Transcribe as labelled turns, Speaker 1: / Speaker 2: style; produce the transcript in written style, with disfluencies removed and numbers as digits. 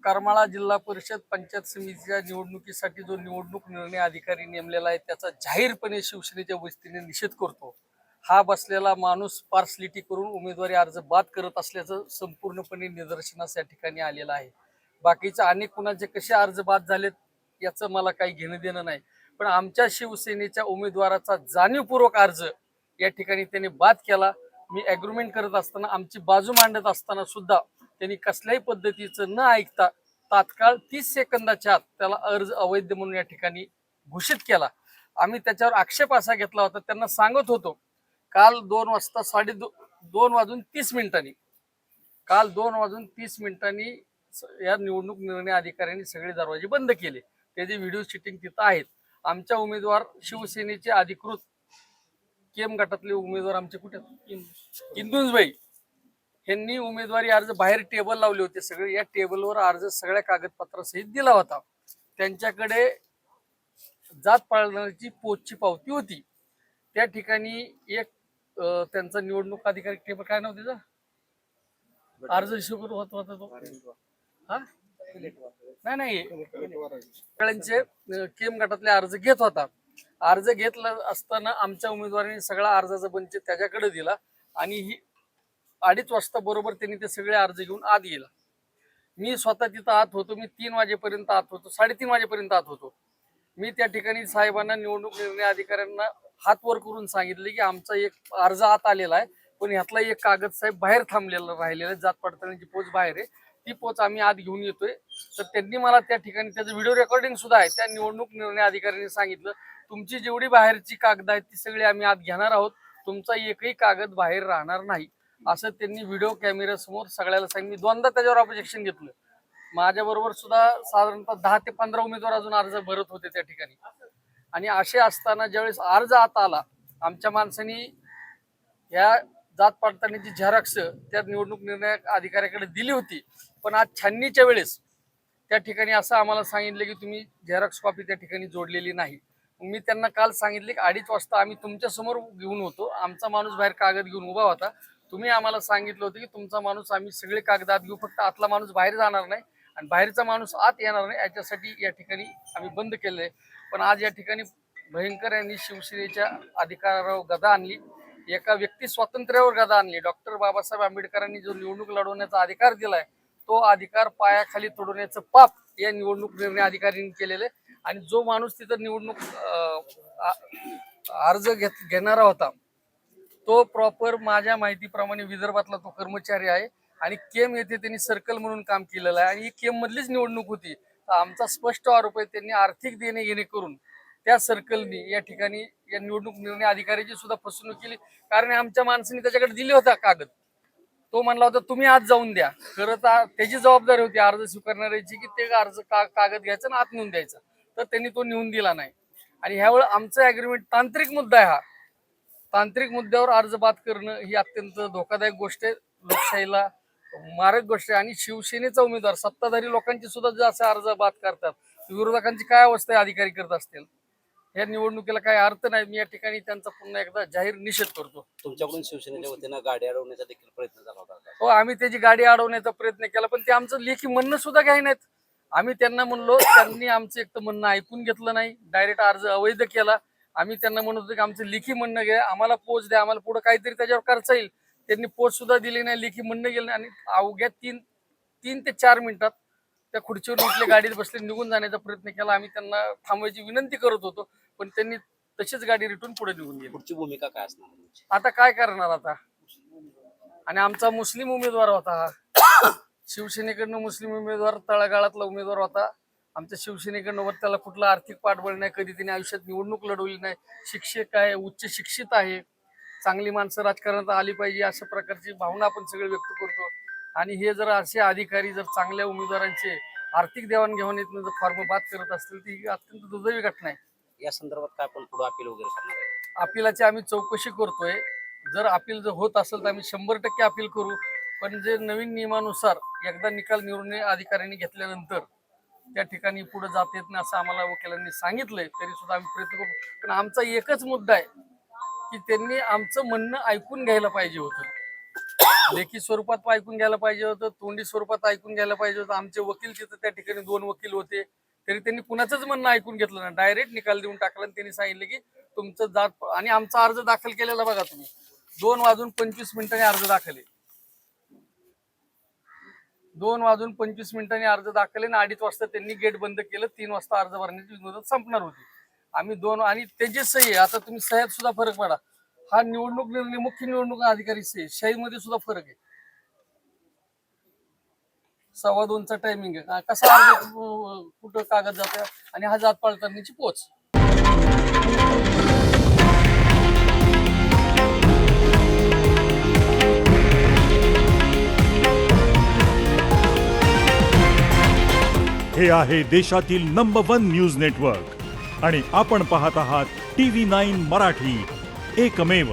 Speaker 1: करमाळा जिल्हा परिषद पंचायत समितीच्या निवडणुकीसाठी जो निवडणूक निर्णय अधिकारी नेमलेला आहे त्याचा जाहीरपणे शिवसेनेच्या वतीने निषेध करतो. हा बसलेला माणूस पार्सलिटी करून उमेदवारी अर्ज बाद करत असल्याचं संपूर्णपणे निदर्शनास या ठिकाणी आलेलं आहे. बाकीचे अनेक कुणाचे कसे अर्ज बाद झालेत याचं मला काही घेणं देणं नाही, पण आमच्या शिवसेनेच्या उमेदवाराचा जाणीवपूर्वक अर्ज या ठिकाणी त्यांनी बाद केला. मी ॲग्रीमेंट करत असताना, आमची बाजू मांडत असताना सुद्धा त्यांनी कसल्याही पद्धतीचं न ऐकता तात्काळ 30 सेकंदाच्या आत त्याला अर्ज अवैध म्हणून या ठिकाणी घोषित केला. आम्ही त्याच्यावर आक्षेप असा घेतला होता, त्यांना सांगत होतो काल 2 वाजता 2:30 काल 2:30 या निवडणूक निर्णय अधिकाऱ्यांनी सगळे दरवाजे बंद केले. त्याचे व्हिडिओ शूटिंग तिथं आहेत. आमच्या उमेदवार शिवसेनेचे अधिकृत केम गटातले उमेदवार आमचे कुठे इंदुंजबाई यांनी उमेदवारी अर्ज बाहेर टेबल लावले होते. सगळे या टेबलवर अर्ज सगळ्या कागदपत्रासहित दिला होता. त्यांच्याकडे जात पाळण्याची पोचची पावती होती. त्या ठिकाणी एक त्यांचा निवडणूक अधिकारी टेबल काय नाव त्याचा अर्ज रिसिव्ह होता तो हा नाही सगळ्यांचे केम गटातले अर्ज घेत होता. अर्ज घेतला असताना आमच्या उमेदवारांनी सगळा अर्जाचा बंच त्याच्याकडे दिला आणि ही 2:30 वाजता बरोबर त्यांनी ते सगळे अर्ज घेऊन आत गेला. मी स्वतः तिथं आत होतो. मी 3 वाजेपर्यंत आत होतो, 3:30 वाजेपर्यंत आत होतो. मी त्या ठिकाणी साहेबांना, निवडणूक निर्णय अधिकाऱ्यांना हात वर करून सांगितले की आमचा एक अर्ज आत आलेला आहे, पण ह्यातला एक कागद साहेब बाहेर थांबलेला राहिलेला आहे. जात पडताळण्याची पोच बाहेर आहे, ती पोच आम्ही आत घेऊन येतोय. तर त्यांनी मला त्या ठिकाणी त्याचं व्हिडिओ रेकॉर्डिंग सुद्धा आहे. त्या निवडणूक निर्णय अधिकाऱ्यांनी सांगितलं तुमची जेवढी बाहेरची कागद आहेत ती सगळी आम्ही आत घेणार आहोत, तुमचा एकही कागद बाहेर राहणार नाही, असं त्यांनी व्हिडिओ कॅमेऱ्यासमोर सगळ्याला सांगितलं. मी दोनदा त्याच्यावर ऑब्जेक्शन घेतलं. माझ्याबरोबर सुद्धा साधारणतः 10 ते 15 उमेदवार अजून अर्ज भरत होते त्या ठिकाणी. आणि असे असताना ज्यावेळेस अर्ज आत आला, आमच्या माणसांनी या जात पडताळणीची झेरॉक्स त्या निवडणूक निर्णय अधिकाऱ्याकडे दिली होती. पण आज छाननीच्या वेळेस त्या ठिकाणी असं आम्हाला सांगितलं की तुम्ही झेरॉक्स कॉपी त्या ठिकाणी जोडलेली नाही. मी त्यांना काल सांगितले की 2:30 वाजता आम्ही तुमच्या समोर घेऊन होतो, आमचा माणूस बाहेर कागद घेऊन उभा होता. तुम्ही आम्हाला सांगितलं होतं की तुमचा माणूस आम्ही सगळे कागदात घेऊ, फक्त आतला माणूस बाहेर जाणार नाही आणि बाहेरचा माणूस आत येणार नाही, याच्यासाठी या ठिकाणी आम्ही बंद केलंय. पण आज या ठिकाणी भयंकर यांनी शिवसेनेच्या अधिकारावर गदा आणली, एका व्यक्ती स्वातंत्र्यावर गदा आणली. डॉक्टर बाबासाहेब आंबेडकरांनी जो निवडणूक लढवण्याचा अधिकार दिलाय तो अधिकार पायाखाली तोडवण्याचं पाप या निवडणूक निर्णय अधिकाऱ्यांनी केलेले. आणि जो माणूस तिथं निवडणूक अर्ज घेणारा होता तो प्रॉपर माझ्या माहितीप्रमाणे विदर्भातला तो कर्मचारी आहे आणि केम येथे त्यांनी सर्कल म्हणून काम केलेलं आहे आणि ही केम मधलीच निवडणूक होती. तर आमचा स्पष्ट आरोप आहे त्यांनी आर्थिक देणे घेणे करून त्या सर्कलनी या ठिकाणी या निवडणूक निर्णय अधिकाऱ्याची सुद्धा फसवणूक केली. कारण आमच्या माणसाने त्याच्याकडे दिले होता कागद, तो म्हणला होता तुम्ही आज जाऊन द्या. खरं तर त्याची जबाबदारी होती अर्ज स्वीकारणाऱ्याची की ते अर्ज कागद घ्यायचा आणि आत नेऊन द्यायचा, तर त्यांनी तो नेऊन दिला नाही. आणि ह्यावेळी आमचं ॲग्रीमेंट तांत्रिक मुद्दा आहे. हा तांत्रिक मुद्द्यावर अर्ज बाद करणं ही अत्यंत धोकादायक गोष्ट आहे, लोकशाहीला मारक गोष्ट आहे. आणि शिवसेनेचा उमेदवार सत्ताधारी लोकांची सुद्धा जास्त अर्ज बाद करतात, विरोधकांची काय अवस्था आहे अधिकारी करत असतील. या निवडणुकीला काही अर्थ नाही. मी या ठिकाणी त्यांचा पुन्हा एकदा जाहीर निषेध करतो.
Speaker 2: तुमच्याकडून शिवसेनेच्या वतीनं गाडी अडवण्याचा देखील प्रयत्न झाला होता?
Speaker 1: हो, आम्ही त्याची गाडी अडवण्याचा प्रयत्न केला, पण ते आमचं लेखी म्हणणं सुद्धा काही नाहीत. आम्ही त्यांना म्हणलो, त्यांनी आमचं एक तर म्हणणं ऐकून घेतलं नाही, डायरेक्ट अर्ज अवैध केला. आम्ही त्यांना म्हणत होतो की आमचं लेखी म्हणणं घ्या, आम्हाला पोच द्या, आम्हाला पुढे काहीतरी त्याच्यावर करता येईल. त्यांनी पोच सुद्धा दिली नाही, लेखी म्हणणं गेलं नाही. आणि अवघ्या 3 ते 4 मिनिटात त्या खुर्चीवर उठले, गाडीत बसले, निघून जाण्याचा प्रयत्न केला. आम्ही त्यांना थांबवायची विनंती करत होतो, पण त्यांनी तशीच गाडी रिटून पुढे निघून गेली.
Speaker 2: पुढची भूमिका काय असणार?
Speaker 1: आता काय करणार आता? आणि आमचा मुस्लिम उमेदवार होता हा, शिवसेनेकडनं मुस्लिम उमेदवार, तळागाळातला उमेदवार होता. आमच्या शिवसेनेकडनं त्याला कुठला आर्थिक पाठबळ नाही, कधी तिने आयुष्यात निवडणूक लढवली नाही, शिक्षक आहे, उच्च शिक्षित आहे, चांगली माणसं राजकारणात आली पाहिजे अशा प्रकारची भावना आपण सगळे व्यक्त करतो. आणि हे जर असे अधिकारी जर चांगल्या उमेदवारांचे आर्थिक देवाणघेवाणीतून जर फॉर्म बाद करत असतील तर ही अत्यंत दुर्दैवी घटना आहे.
Speaker 2: या संदर्भात काय आपण पुढे अपील वगैरे करणार आहे?
Speaker 1: अपिलाची आम्ही चौकशी करतोय. जर अपील जर होत असेल तर आम्ही 100% अपील करू. पण जे नवीन नियमानुसार एकदा निकाल निर्णय अधिकाऱ्यांनी घेतल्यानंतर त्या ठिकाणी पुढे जात येत नाही असं आम्हाला वकिलांनी सांगितलंय, तरी सुद्धा आम्ही प्रयत्न करू. पण आमचा एकच मुद्दा आहे की त्यांनी आमचं म्हणणं ऐकून घ्यायला पाहिजे होतं. लेखी स्वरूपात ऐकून घ्यायला पाहिजे होतं, तोंडी स्वरूपात ऐकून घ्यायला पाहिजे होतं. आमचे वकील तिथं त्या ठिकाणी 2 वकील होते, तरी त्यांनी कुणाचंच म्हणणं ऐकून घेतलं नाही. डायरेक्ट निकाल देऊन टाकला आणि त्यांनी सांगितलं की तुमचं जात. आणि आमचा अर्ज दाखल केलेला बघा तुम्ही, 2:25 अर्ज दाखल आहे. 2:25 अर्ज दाखल आहे आणि 2:30 वाजता त्यांनी गेट बंद केलं. 3 वाजता अर्ज भरण्याची मुदत संपणार होती. आम्ही 2 आणि त्याची सही आहे. आता तुम्ही सह्यात सुद्धा फरक पडा. हा निवडणूक निर्णय मुख्य निवडणूक अधिकारी सहीमध्ये सुद्धा फरक आहे. 2:15चा टायमिंग आहे. कसा अर्ज कुठं कागद जातोय आणि हा जात पडताळणीची पोच.
Speaker 3: हे आहे देशातील नंबर 1 न्यूज नेटवर्क आणि आपण पाहत आहात TV9 मराठी, एकमेव.